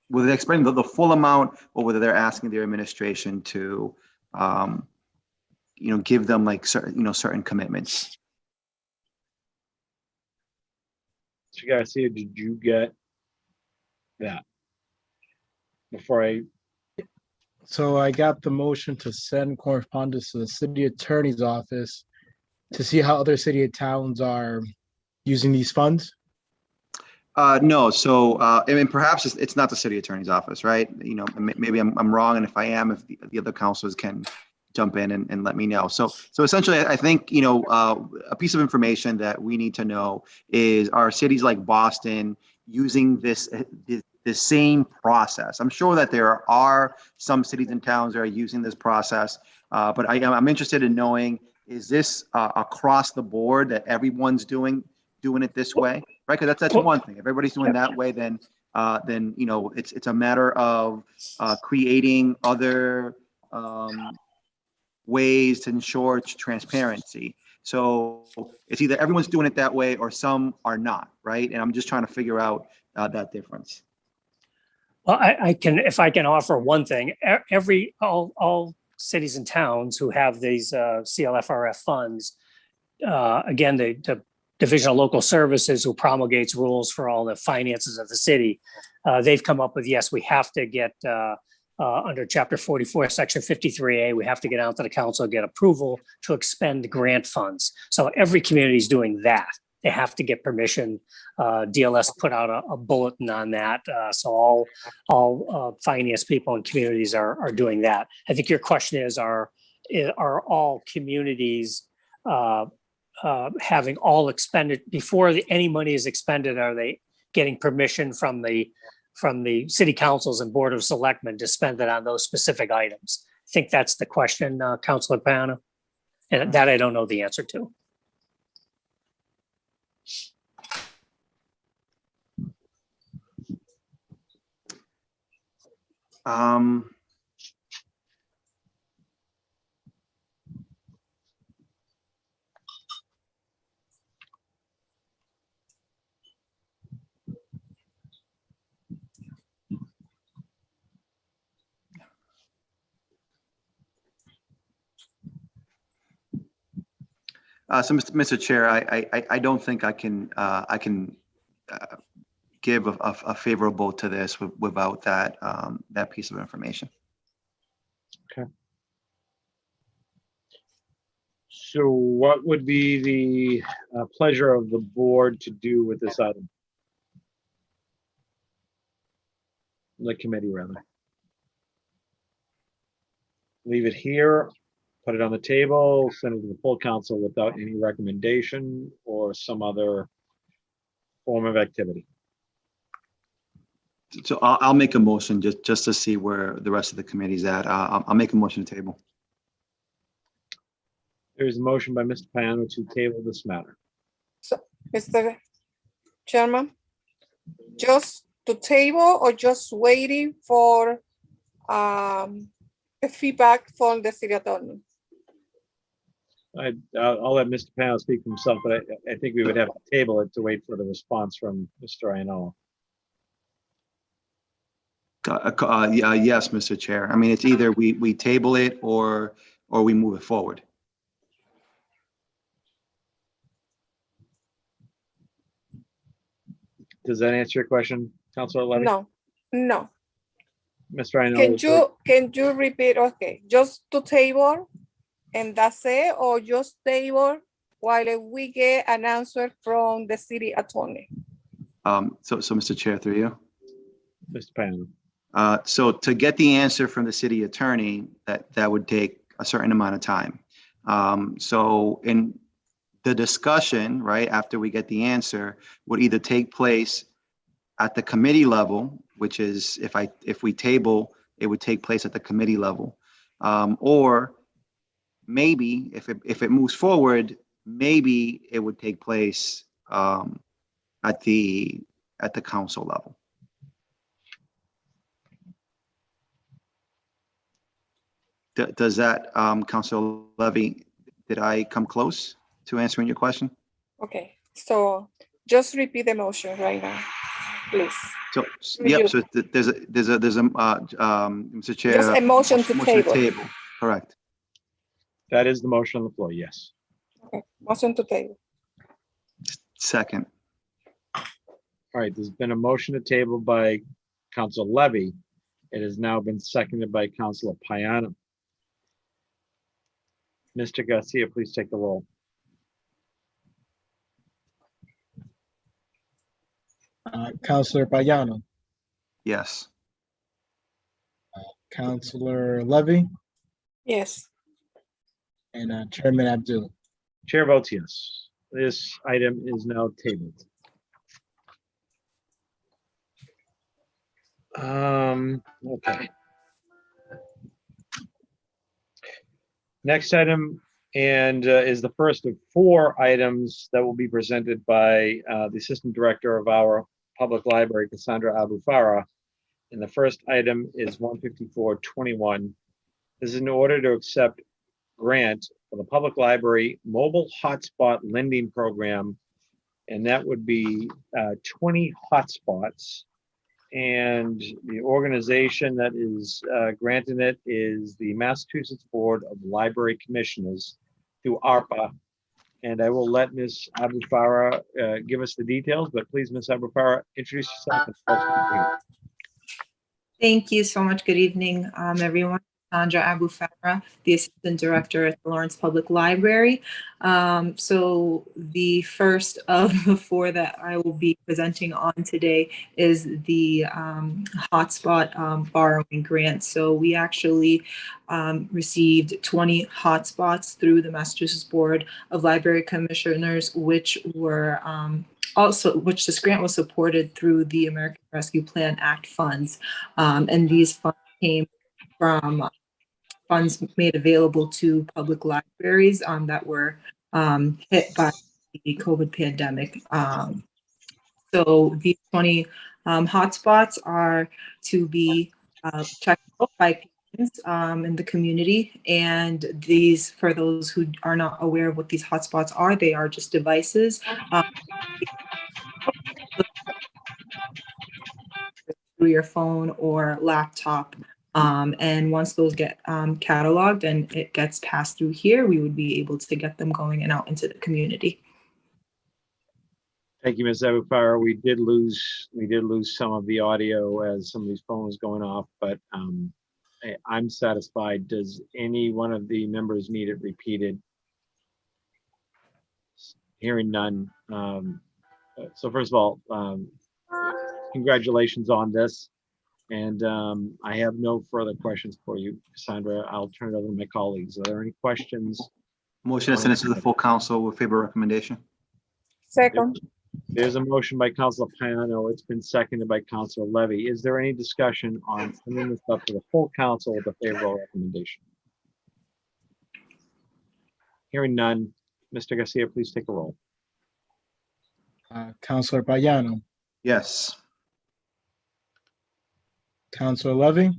whether they're expending the full amount or whether they're asking their administration to give them like certain commitments. Mr. Garcia, did you get that before I? So I got the motion to send correspondence to the city attorney's office to see how other city and towns are using these funds. No, so I mean, perhaps it's not the city attorney's office, right? Maybe I'm wrong, and if I am, if the other councilors can jump in and let me know. So essentially, I think a piece of information that we need to know is, are cities like Boston using the same process? I'm sure that there are some cities and towns that are using this process, but I'm interested in knowing, is this across the board that everyone's doing it this way, right? Because that's one thing. If everybody's doing that way, then it's a matter of creating other ways to ensure transparency. So it's either everyone's doing it that way or some are not, right? And I'm just trying to figure out that difference. Well, if I can offer one thing, all cities and towns who have these CLFRF funds, again, the Division of Local Services, who promulgates rules for all the finances of the city, they've come up with, yes, we have to get under Chapter 44, Section 53A, we have to get out to the council, get approval to expend grant funds. So every community is doing that. They have to get permission. DLS put out a bulletin on that. So all finance people and communities are doing that. I think your question is, are all communities having all expended before any money is expended? Are they getting permission from the city councils and board of selectmen to spend it on those specific items? I think that's the question, Councilor Payano, and that I don't know the answer to. So, Mr. Chair, I don't think I can give a favorable to this without that piece of information. Okay. So what would be the pleasure of the board to do with this item? The committee, rather. Leave it here, put it on the table, send it to the full council without any recommendation or some other form of activity? So I'll make a motion just to see where the rest of the committee's at. I'll make a motion to table. There is a motion by Mr. Payano to table this matter. So, Mr. Chairman, just to table or just waiting for a feedback from the city attorney? I'll let Mr. Payano speak for himself, but I think we would have to table it to wait for the response from Mr. Iannola. Yes, Mr. Chair. I mean, it's either we table it or we move it forward. Does that answer your question, Councilor Levy? No, no. Mr. Iannola? Can you repeat? Okay, just to table and that's it, or just table while we get an answer from the city attorney? So Mr. Chair, through you. Mr. Payano. So to get the answer from the city attorney, that would take a certain amount of time. So in the discussion, right, after we get the answer, would either take place at the committee level, which is if we table, it would take place at the committee level. Or maybe if it moves forward, maybe it would take place at the council level. Does that, Councilor Levy, did I come close to answering your question? Okay, so just repeat the motion right now, please. So, yep, so there's a Mr. Chair. Just a motion to table. Correct. That is the motion on the floor, yes. Okay, motion to table. Second. All right, there's been a motion to table by Councilor Levy. It has now been seconded by Councilor Payano. Mr. Garcia, please take the roll. Councilor Payano, Yes. Councilor Levy, Yes. and Chairman Abdul. Chair votes yes. This item is now tabled. Okay. Next item is the first of 4 items that will be presented by the Assistant Director of our Public Library, Cassandra Abufara. And the first item is 15421. This is in order to accept grant for the Public Library Mobile Hotspot Lending Program. And that would be 20 hotspots. And the organization that is granting it is the Massachusetts Board of Library Commissioners through ARPA. And I will let Ms. Abufara give us the details, but please, Ms. Abufara, introduce yourself. And tell us what you do. Thank you so much. Good evening, everyone. Sandra Abufara, the Assistant Director at the Lawrence Public Library. So the first of the 4 that I will be presenting on today is the hotspot borrowing grant. So we actually received 20 hotspots through the Massachusetts Board of Library Commissioners, which were which this grant was supported through the American Rescue Plan Act funds. And these funds came from funds made available to public libraries that were hit by the COVID pandemic. So these 20 hotspots are to be checked out by patients in the community. And these, for those who are not aware of what these hotspots are, they are just devices through your phone or laptop. And once those get cataloged and it gets passed through here, we would be able to get them going and out into the community. Thank you, Ms. Abufara. We did lose some of the audio as some of these phones going off, but I'm satisfied. Does any one of the members need it repeated? Hearing none. So first of all, congratulations on this. And I have no further questions for you, Cassandra. I'll turn it over to my colleagues. Are there any questions? Motion to send it to the full council with favorable recommendation. Second. There's a motion by Councilor Payano. It's been seconded by Councilor Levy. Is there any discussion on sending this up to the full council with a favorable recommendation? Hearing none. Mr. Garcia, please take a roll. Councilor Payano, Yes. Councilor Levy.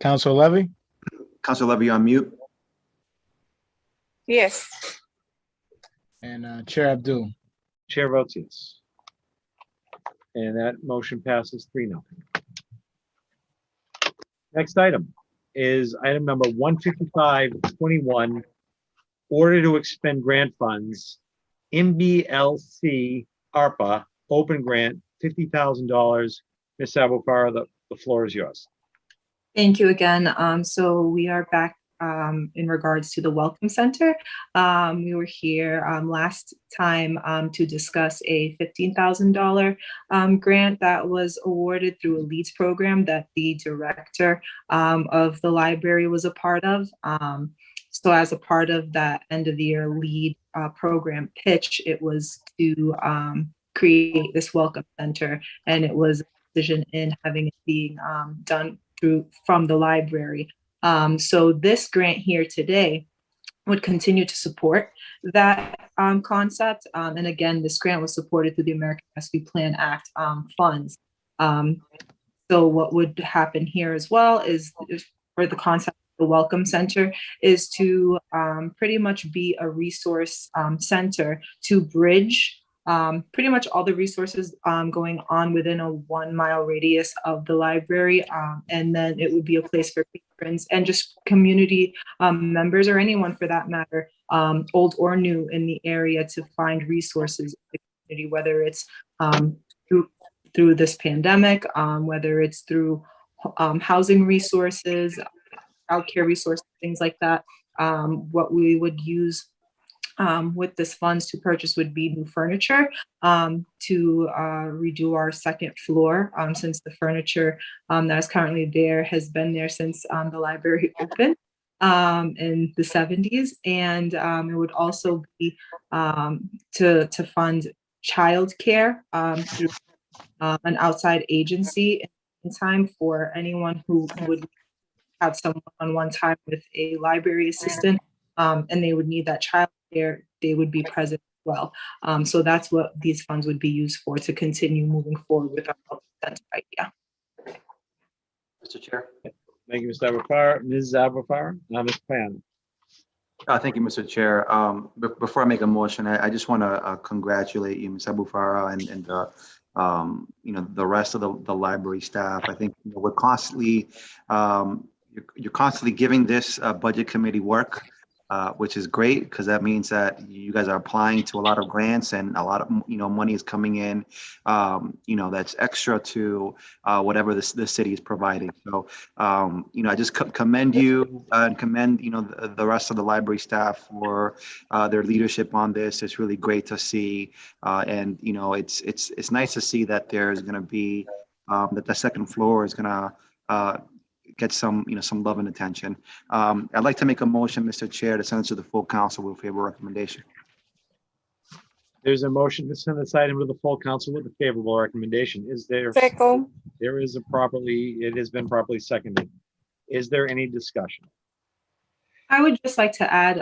Councilor Levy, Councilor Levy on mute. Yes. and Chair Abdul. Chair votes yes. And that motion passes 3-0. Next item is item number 15521, order to expend grant funds, MBLC ARPA, open grant, $50,000. Ms. Abufara, the floor is yours. Thank you again. So we are back in regards to the Welcome Center. We were here last time to discuss a $15,000 grant that was awarded through a LEADS program that the director of the library was a part of. So as a part of that end of the year LEAD program pitch, it was to create this Welcome Center, and it was a decision in having it being done from the library. So this grant here today would continue to support that concept. And again, this grant was supported through the American Rescue Plan Act funds. So what would happen here as well is for the concept of the Welcome Center is to pretty much be a resource center to bridge pretty much all the resources going on within a 1-mile radius of the library. And then it would be a place for patrons and just community members, or anyone for that matter, old or new in the area, to find resources in the community, whether it's through this pandemic, whether it's through housing resources, childcare resources, things like that. What we would use with this funds to purchase would be new furniture to redo our second floor, since the furniture that is currently there has been there since the library opened in the 70s. And it would also be to fund childcare through an outside agency in time for anyone who would have some one-on-one time with a library assistant, and they would need that child care, they would be present as well. So that's what these funds would be used for, to continue moving forward with our health center idea. Mr. Chair. Thank you, Mr. Abufara. Ms. Abufara, Ms. Pan. Thank you, Mr. Chair. Before I make a motion, I just want to congratulate you, Ms. Abufara, and the rest of the library staff. I think we're constantly you're constantly giving this budget committee work, which is great, because that means that you guys are applying to a lot of grants, and a lot of money is coming in, that's extra to whatever the city is providing. So I just commend you and commend the rest of the library staff for their leadership on this. It's really great to see, and it's nice to see that there's going to be that the second floor is going to get some love and attention. I'd like to make a motion, Mr. Chair, to send it to the full council with favorable recommendation. There's a motion to send this item to the full council with a favorable recommendation. Is there? Second. It has been properly seconded. Is there any discussion? I would just like to add,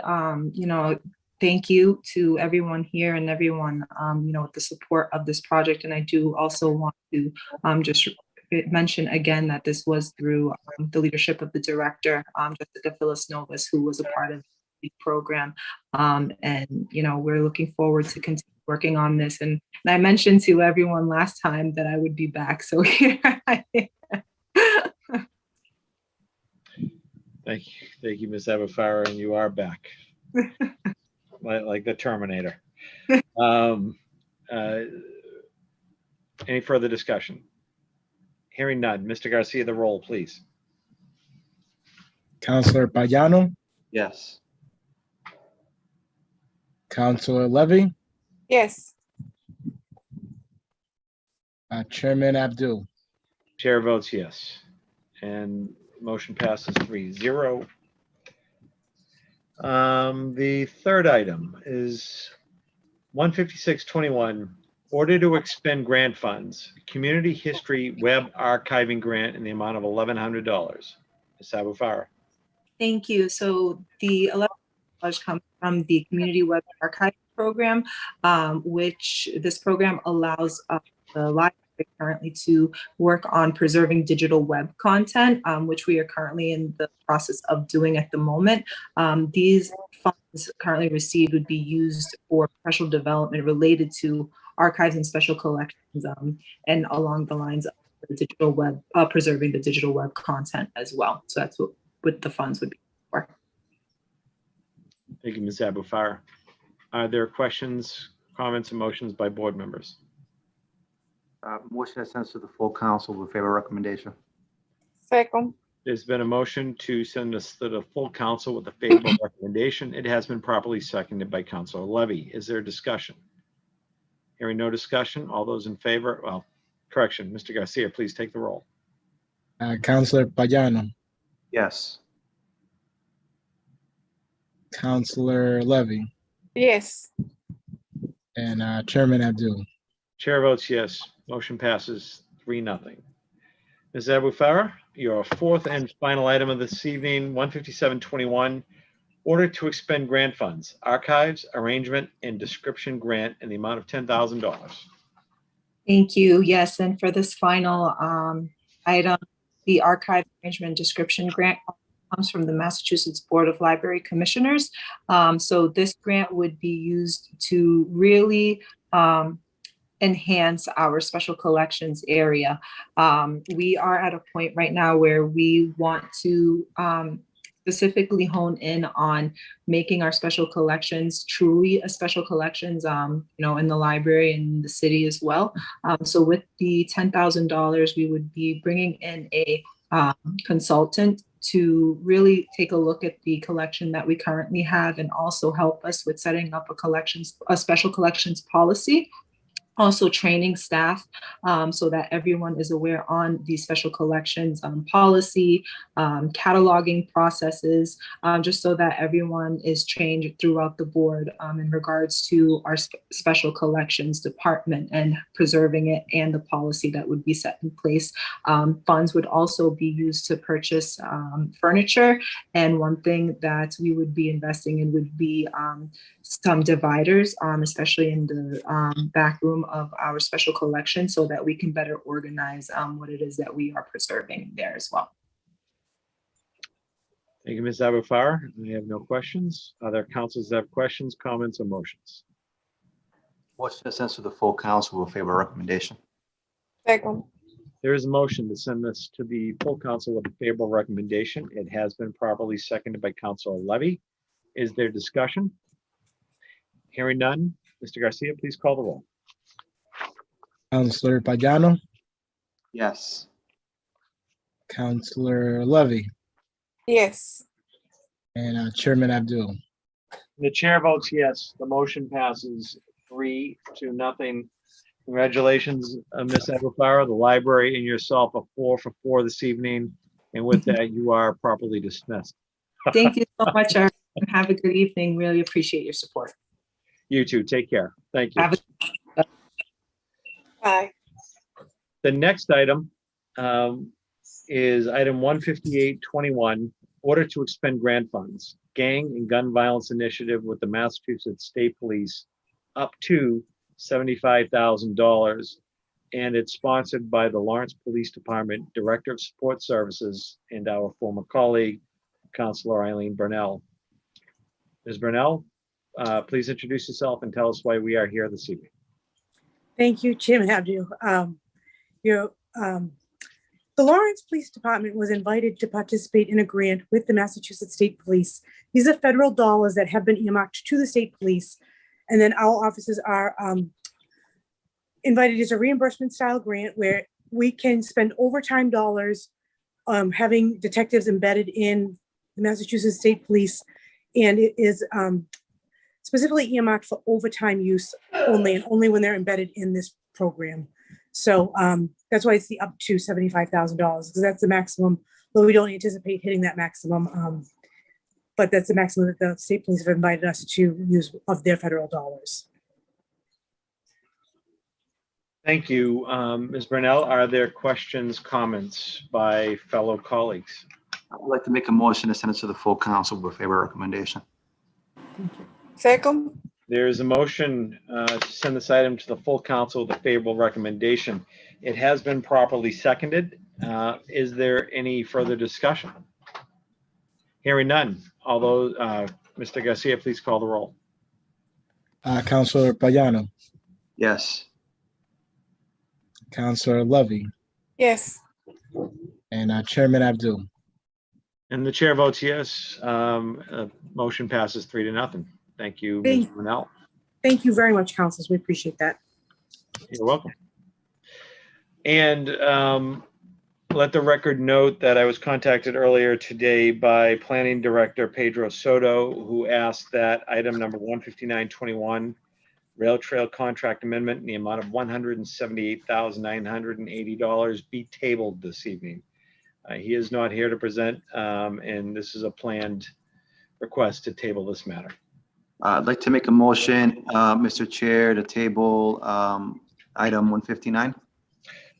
thank you to everyone here and everyone, with the support of this project. And I do also want to just mention again that this was through the leadership of the director, Jessica Phyllis-Novas, who was a part of the program. And we're looking forward to continue working on this. And I mentioned to everyone last time that I would be back. So here I am. Thank you, Ms. Abufara, and you are back, like the Terminator. Any further discussion? Hearing none. Mr. Garcia, the roll, please. Councilor Payano, Yes. Councilor Levy, Yes. Chairman Abdul. Chair votes yes, and motion passes 3-0. The third item is 15621, order to expend grant funds, community history web archiving grant in the amount of $1,100. Ms. Abufara. Thank you. So the $11 comes from the Community Web Archive Program, which this program allows the library currently to work on preserving digital web content, which we are currently in the process of doing at the moment. These funds currently received would be used for special development related to archives and special collections, and along the lines of the digital web, preserving the digital web content as well. So that's what the funds would be for. Thank you, Ms. Abufara. Are there questions, comments, and motions by board members? Motion to send to the full council with favor recommendation. Second. There's been a motion to send this to the full council with a favorable recommendation. It has been properly seconded by Councilor Levy. Is there discussion? Hearing no discussion, all those in favor, well, correction, Mr. Garcia, please take the roll. Councilor Payano, Yes. Councilor Levy, Yes. and Chairman Abdul. Chair votes yes. Motion passes 3-0. Ms. Abufara, your fourth and final item of this evening, 15721, order to expend grant funds, archives, arrangement, and description grant in the amount of $10,000. Thank you. Yes, and for this final item, the archive arrangement description grant comes from the Massachusetts Board of Library Commissioners. So this grant would be used to really enhance our special collections area. We are at a point right now where we want to specifically hone in on making our special collections truly a special collections, in the library and the city as well. So with the $10,000, we would be bringing in a consultant to really take a look at the collection that we currently have and also help us with setting up a special collections policy. Also training staff so that everyone is aware on the special collections policy, cataloging processes, just so that everyone is trained throughout the board in regards to our special collections department and preserving it and the policy that would be set in place. Funds would also be used to purchase furniture. And one thing that we would be investing in would be some dividers, especially in the back room of our special collection, so that we can better organize what it is that we are preserving there as well. Thank you, Ms. Abufara. We have no questions. Other councils that have questions, comments, or motions? Motion to send to the full council with favor recommendation. Second. There is a motion to send this to the full council with a favorable recommendation. It has been properly seconded by Councilor Levy. Is there discussion? Hearing none. Mr. Garcia, please call the roll. Councilor Payano, Yes. Councilor Levy, Yes. and Chairman Abdul. The chair votes yes. The motion passes 3-0. Congratulations, Ms. Abufara. The library and yourself are 4 for 4 this evening. And with that, you are properly dismissed. Thank you so much, everyone. Have a good evening. Really appreciate your support. You too. Take care. Thank you. Have Bye. The next item is item 15821, order to expend grant funds, gang and gun violence initiative with the Massachusetts State Police, up to $75,000. And it's sponsored by the Lawrence Police Department Director of Support Services and our former colleague, Councilor Eileen Burnell. Ms. Burnell, please introduce yourself and tell us why we are here this evening. Thank you, Chairman Abdul. The Lawrence Police Department was invited to participate in a grant with the Massachusetts State Police. These are federal dollars that have been earmarked to the state police. And then our offices are invited as a reimbursement style grant where we can spend overtime dollars having detectives embedded in the Massachusetts State Police. And it is specifically earmarked for overtime use only, and only when they're embedded in this program. So that's why it's the up to $75,000, because that's the maximum, though we don't anticipate hitting that maximum. But that's the maximum that the state police have invited us to use of their federal dollars. Thank you. Ms. Brunel, are there questions, comments by fellow colleagues? I would like to make a motion to send it to the full council with a recommendation. Second, There is a motion to send this item to the full council with a favorable recommendation. It has been properly seconded. Is there any further discussion? Hearing none. Although, Mr. Garcia, please call the roll. Councilor Payano, Yes. Councilor Levy, yes. and Chairman Abdul. And the chair votes yes. Motion passes 3-0. Thank you, Ms. Brunel. Thank you very much, councilors. We appreciate that. You're welcome. And let the record note that I was contacted earlier today by Planning Director Pedro Soto, who asked that item number 15921, Rail Trail Contract Amendment in the amount of $178,980 be tabled this evening. He is not here to present, and this is a planned request to table this matter. I'd like to make a motion, Mr. Chair, to table item 159.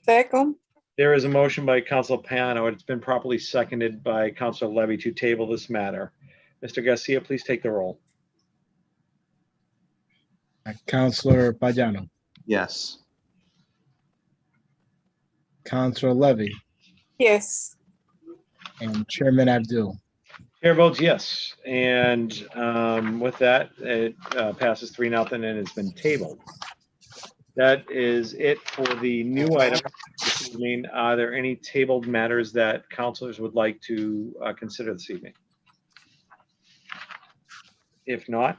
Second, There is a motion by Council Payano. It's been properly seconded by Councilor Levy to table this matter. Mr. Garcia, please take the roll. Councilor Payano, Yes. Councilor Levy, yes. and Chairman Abdul. Chair votes yes. And with that, it passes 3-0 and it's been tabled. That is it for the new item this evening. Are there any tabled matters that councilors would like to consider this evening? If not,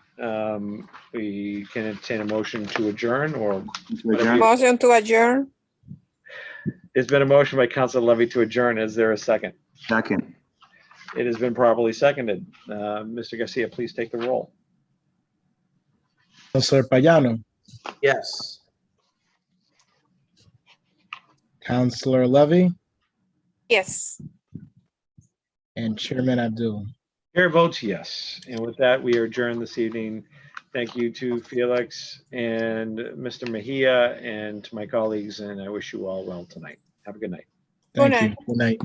we can entertain a motion to adjourn or To adjourn. Motion to adjourn, it's been a motion by Councilor Levy to adjourn. Is there a second? Second. It has been properly seconded. Mr. Garcia, please take the roll. Councilor Payano, Yes. Councilor Levy, yes. and Chairman Abdul. Chair votes yes. And with that, we are adjourned this evening. Thank you to Felix and Mr. Mejia and to my colleagues, and I wish you all well tonight. Have a good night. Thank Good you. night. Good night.